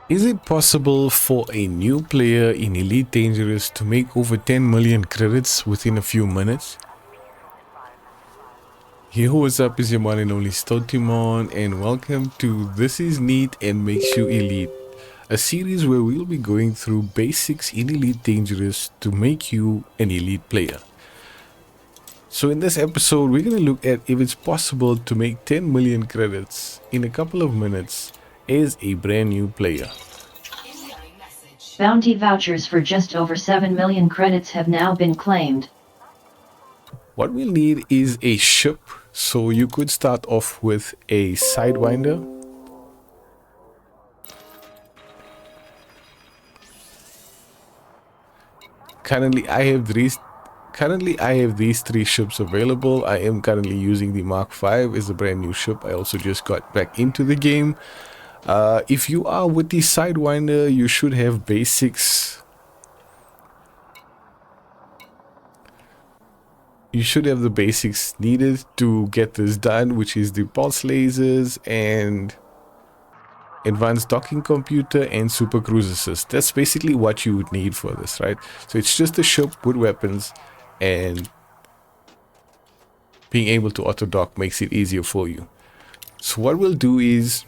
Is it possible for a new player in Elite Dangerous to make over 10 million credits within a few minutes? Yo, what's up, is your one and only Stotimon, and welcome to This Is Neat and Makes You Elite, a series where we'll be going through basics in Elite Dangerous to make you an elite player. So in this episode, we're going to look at if it's possible to make 10 million credits in a couple of minutes as a brand new player. Bounty vouchers for just over 7 million credits have now been claimed. What we'll need is a ship, so you could start off with a Sidewinder. Currently I have these three ships available. I am currently using the Mark V as a brand new ship. I also just got back into the game. If you are with the Sidewinder, you should have basics. You should have the basics needed to get this done, which is the pulse lasers and advanced docking computer and super cruise assist. That's basically what you would need for this, right? So it's just a ship with weapons, and being able to auto dock makes it easier for you. So what we'll do is,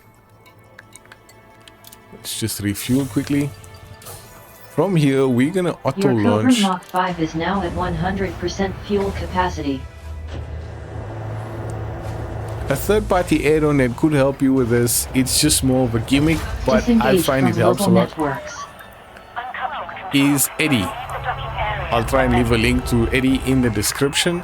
let's just refuel quickly. From here, we're gonna auto launch. Your Cobra Mach 5 is now at 100% fuel capacity. A third-party add-on that could help you with this, it's just more of a gimmick, but I find it helps a lot, is Eddie. I'll try and leave a link to Eddie in the description.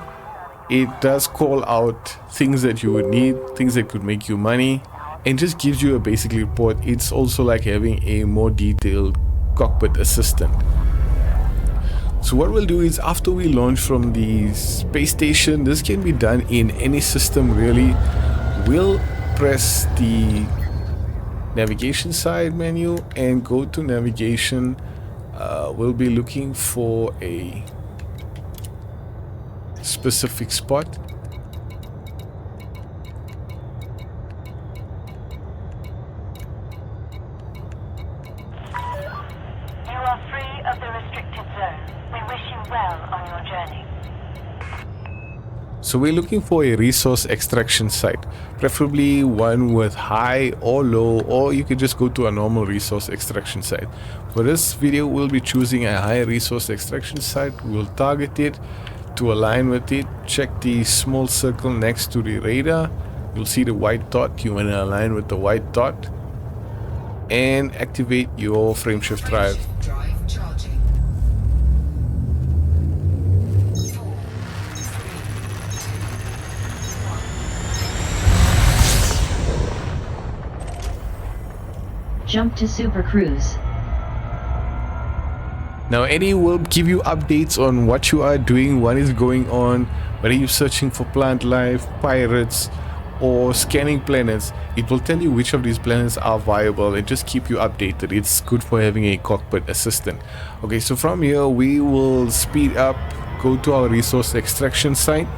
It does call out things that you would need, things that could make you money, and just gives you a basic report. It's also like having a more detailed cockpit assistant. So what we'll do is, after we launch from the space station, this can be done in any system really. We'll press the navigation side menu and go to navigation. We'll be looking for a specific spot. So we're looking for a resource extraction site, preferably one with high or low, or you could just go to a normal resource extraction site. For this video, we'll be choosing a high resource extraction site. We'll target it to align with it. Check the small circle next to the radar. You'll see the white dot. You want to align with the white dot and activate your frameshift drive. Jump to Super Cruise. Now Eddie will give you updates on what you are doing, what is going on, whether you're searching for plant life, pirates, or scanning planets. It will tell you which of these planets are viable and just keep you updated. It's good for having a cockpit assistant. Okay, so from here we will speed up, go to our resource extraction site,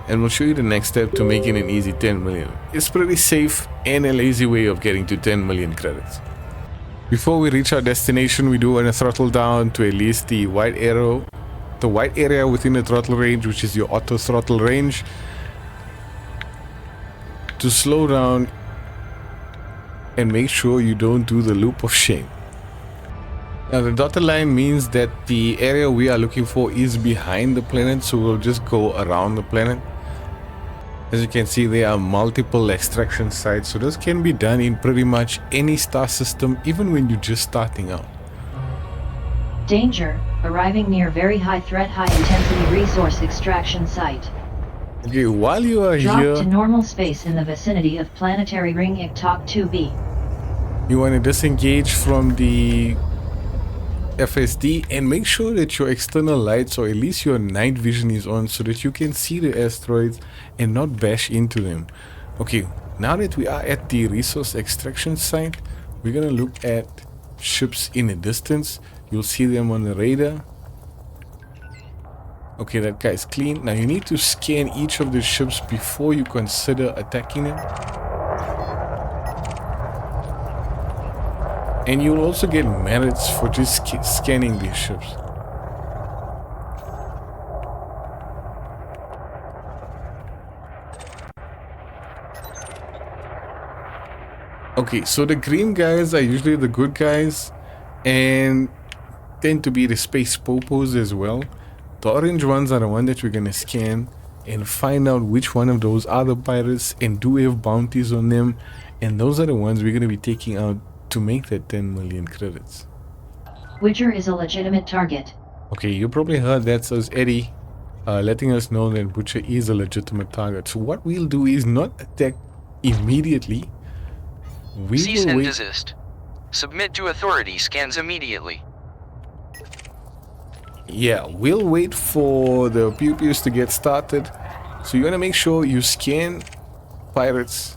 and we'll show you the next step to making an easy 10 million. It's pretty safe and a lazy way of getting to 10 million credits. Before we reach our destination, we do want to throttle down to at least the white arrow, the white area within the throttle range, which is your auto throttle range, to slow down and make sure you don't do the loop of shame. Now the dotted line means that the area we are looking for is behind the planet, so we'll just go around the planet. As you can see, there are multiple extraction sites, so this can be done in pretty much any star system, even when you're just starting out. Danger, arriving near very high threat, high intensity resource extraction site. Okay, while you are Drop here, to normal space in the vicinity of planetary ring Iktok 2b. you want to disengage from the FSD and make sure that your external lights, or at least your night vision, is on so that you can see the asteroids and not bash into them. Okay, now that we are at the resource extraction site, we're gonna look at ships in the distance. You'll see them on the radar. Okay, that guy's clean. Now you need to scan each of the ships before you consider attacking them. And you'll also get merits for just scanning these ships. Okay, so the green guys are usually the good guys and tend to be the space popos as well. The orange ones are the one that we're gonna scan and find out which one of those are the pirates and do we have bounties on them, and those are the ones we're gonna be taking out to make that 10 million credits. Witcher is a legitimate target. Okay, you probably heard that, says Eddie, letting us know that Butcher is a legitimate target. So what we'll do is not attack immediately. We Cease will and wait. desist. Submit to authority scans immediately. Yeah, we'll wait for the pew-pews to get started. So you want to make sure you scan pirates.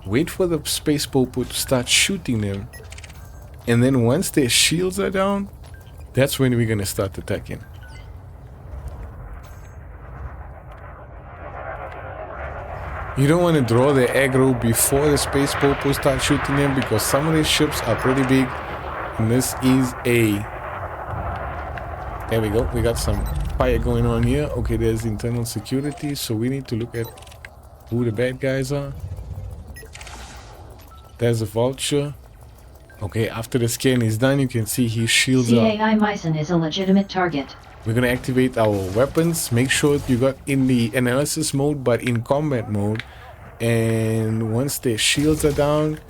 Wait for the space popo to start shooting them. And then once their shields are down, that's when we're going to start attacking. You don't want to draw the aggro before the space popo start shooting them, because some of these ships are pretty big. And this is a... There we go. We got some fire going on here. Okay, there's internal security, so we need to look at who the bad guys are. There's a vulture. Okay, after the scan is done, you can see his shields are... CAI Myson is a legitimate target. We're gonna activate our weapons. Make sure you got in the analysis mode, but in combat mode. And once their shields are down,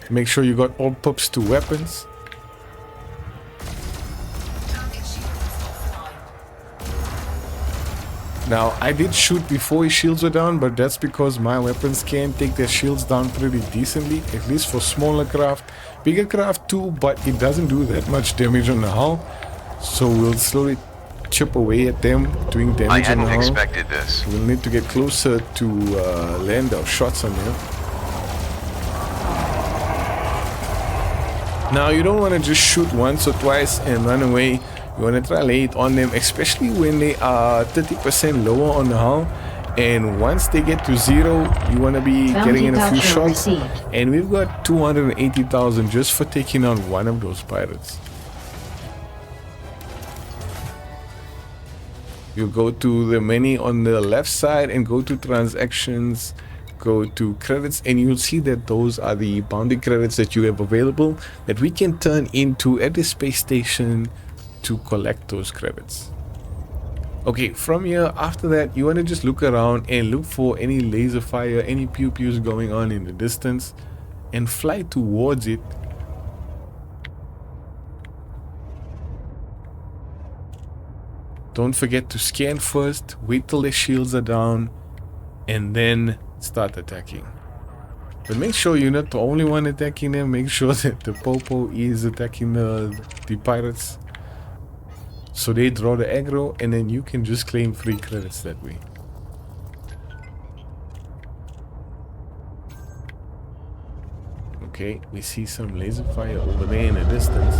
make sure you got all pups to weapons. Now, I did shoot before his shields were down, but that's because my weapons can take their shields down pretty decently, at least for smaller craft. Bigger craft too, but it doesn't do that much damage on the hull. So we'll slowly chip away at them, doing damage I on the hadn't hull. expected this. We'll need to get closer to land our shots on them. Now, you don't want to just shoot once or twice and run away. You want to try lay it on them, especially when they are 30% lower on the hull. And once they get to 0, you want to be getting in a few shots. And we've got 280,000 just for taking out one of those pirates. You go to the menu on the left side and go to transactions, go to credits, and you'll see that those are the bounty credits that you have available that we can turn into at the space station to collect those credits. Okay, from here, after that, you want to just look around and look for any laser fire, any pew-pews going on in the distance, and fly towards it. Don't forget to scan first, wait till the shields are down, and then start attacking. But make sure you're not the only one attacking them. Make sure that the popo is attacking the pirates, so they draw the aggro, and then you can just claim free credits that way. Okay, we see some laser fire over there in the distance.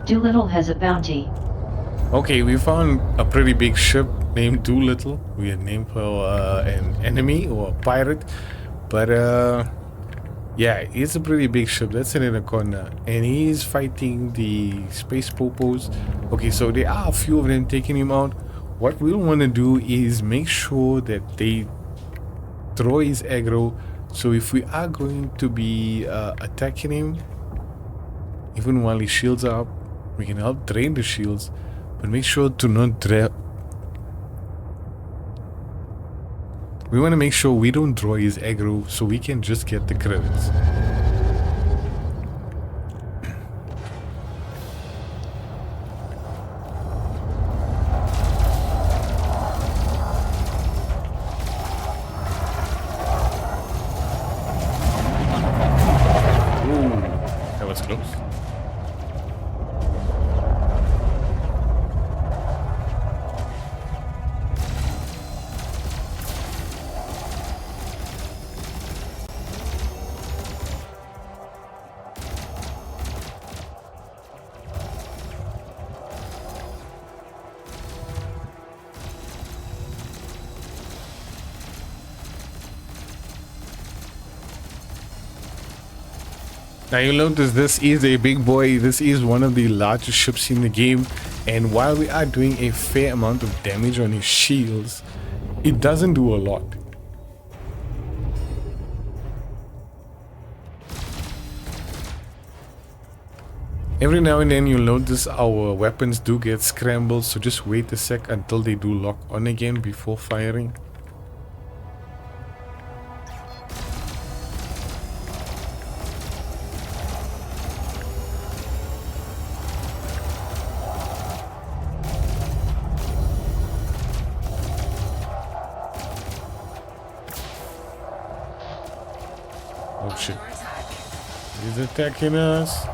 Doolittle has a bounty. Okay, we found a pretty big ship named Doolittle. We had named for an enemy or a pirate, but yeah, it's a pretty big ship. That's in the corner, and he's fighting the space popos. Okay, so there are a few of them taking him out. What we'll want to do is make sure that they throw his aggro. So if we are going to be attacking him, even while his shields are up, we can help drain the shields, but make sure to not we want to make sure we don't draw his aggro so we can just get the credits. Close. Now you'll notice this is a big boy. This is one of the largest ships in the game, and while we are doing a fair amount of damage on his shields, it doesn't do a lot. Every now and then you'll notice our weapons do get scrambled, so just wait a sec until they do lock on again before firing. Oh shit. He's attacking us.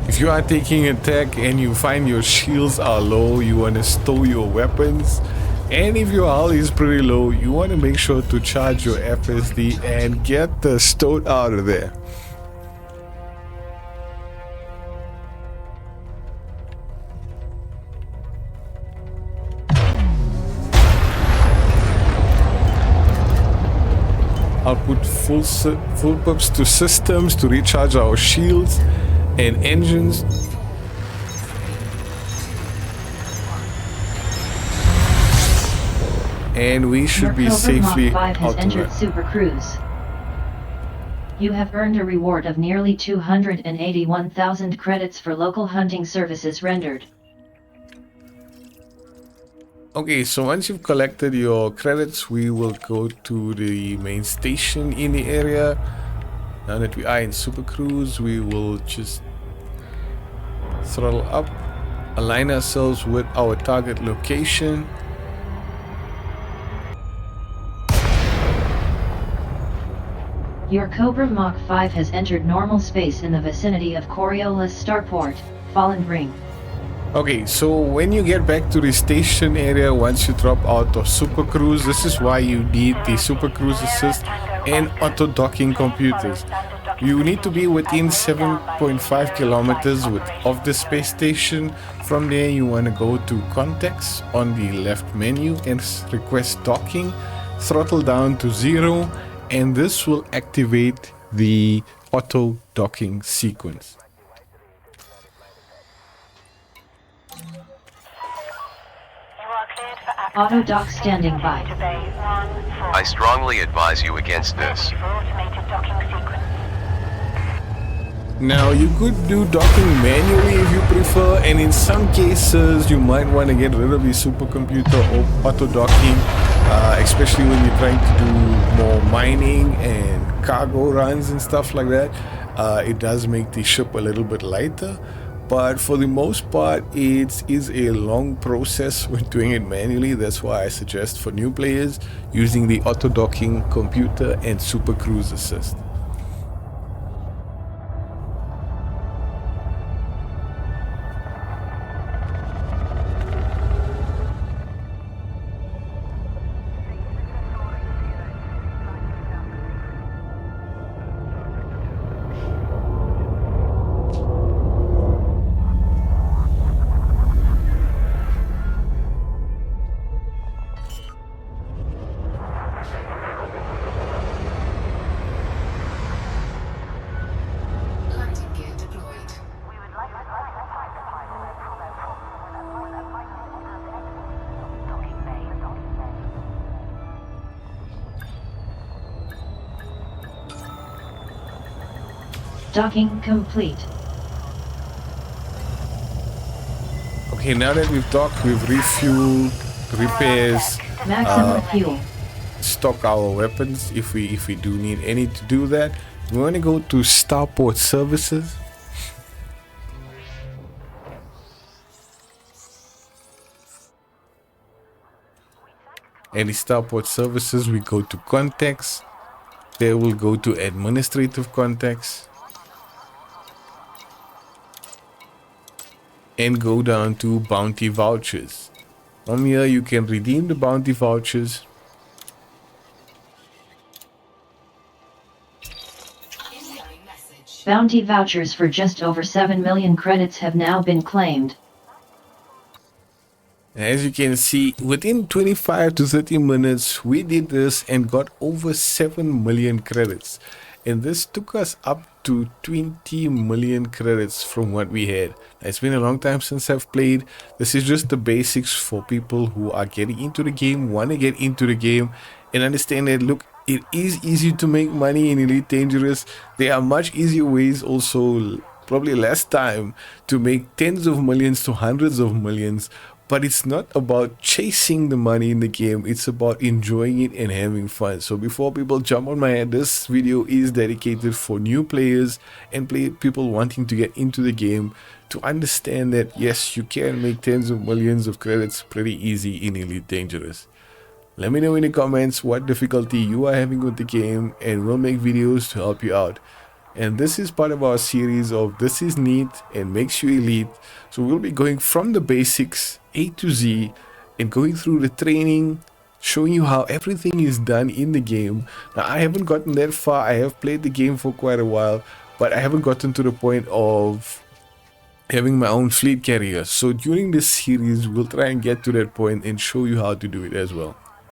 If you are taking attack and you find your shields are low, you want to stow your weapons. And if your hull is pretty low, you want to make sure to charge your FSD and get the stowed out of there. I'll put full pups to systems to recharge our shields and engines. And we should be safely Mach 5 has out of entered it. Super Cruise. You have earned a reward of nearly 281,000 credits for local hunting services rendered. Okay, so once you've collected your credits, we will go to the main station in the area. Now that we are in Super Cruise, we will just throttle up, align ourselves with our target location. Your Cobra Mach 5 has entered normal space in the vicinity of Coriola's starport, Fallen Ring. Okay, so when you get back to the station area, once you drop out of Super Cruise, this is why you need the Super Cruise Assist and auto docking computers. You need to be within 7.5 kilometers of the space station. From there, you want to go to Contacts on the left menu and request docking, throttle down to 0, and this will activate the auto docking sequence. Auto dock standing by. I strongly advise you against this. Now you could do docking manually if you prefer, and in some cases you might want to get rid of the supercomputer or auto docking, especially when you're trying to do more mining and cargo runs and stuff like that. It does make the ship a little bit lighter, but for the most part it is a long process when doing it manually. That's why I suggest for new players using the auto docking computer and Super Cruise Assist. Docking complete. Okay, now that we've docked, we've refueled, repairs, Maximum fuel. stock our weapons if we do need any to do that. We want to go to Starport Services. Any starport services, we go to contacts. There we'll go to administrative contacts and go down to bounty vouchers. From here you can redeem the bounty vouchers. Bounty vouchers for just over 7 million credits have now been claimed. As you can see, within 25 to 30 minutes, we did this and got over 7 million credits. And this took us up to 20 million credits from what we had. It's been a long time since I've played. This is just the basics for people who are getting into the game, want to get into the game, and understand that, look, it is easy to make money in Elite Dangerous. There are much easier ways also, probably less time, to make tens of millions to hundreds of millions. But it's not about chasing the money in the game, it's about enjoying it and having fun. So before people jump on my head, this video is dedicated for new players and people wanting to get into the game to understand that yes, you can make tens of millions of credits pretty easy in Elite Dangerous. Let me know in the comments what difficulty you are having with the game and we'll make videos to help you out. And this is part of our series of This is Neat and Makes You Elite. So we'll be going from the basics A to Z and going through the training, showing you how everything is done in the game. Now I haven't gotten that far. I have played the game for quite a while, but I haven't gotten to the point of having my own fleet carrier. So during this series we'll try and get to that point and show you how to do it as well.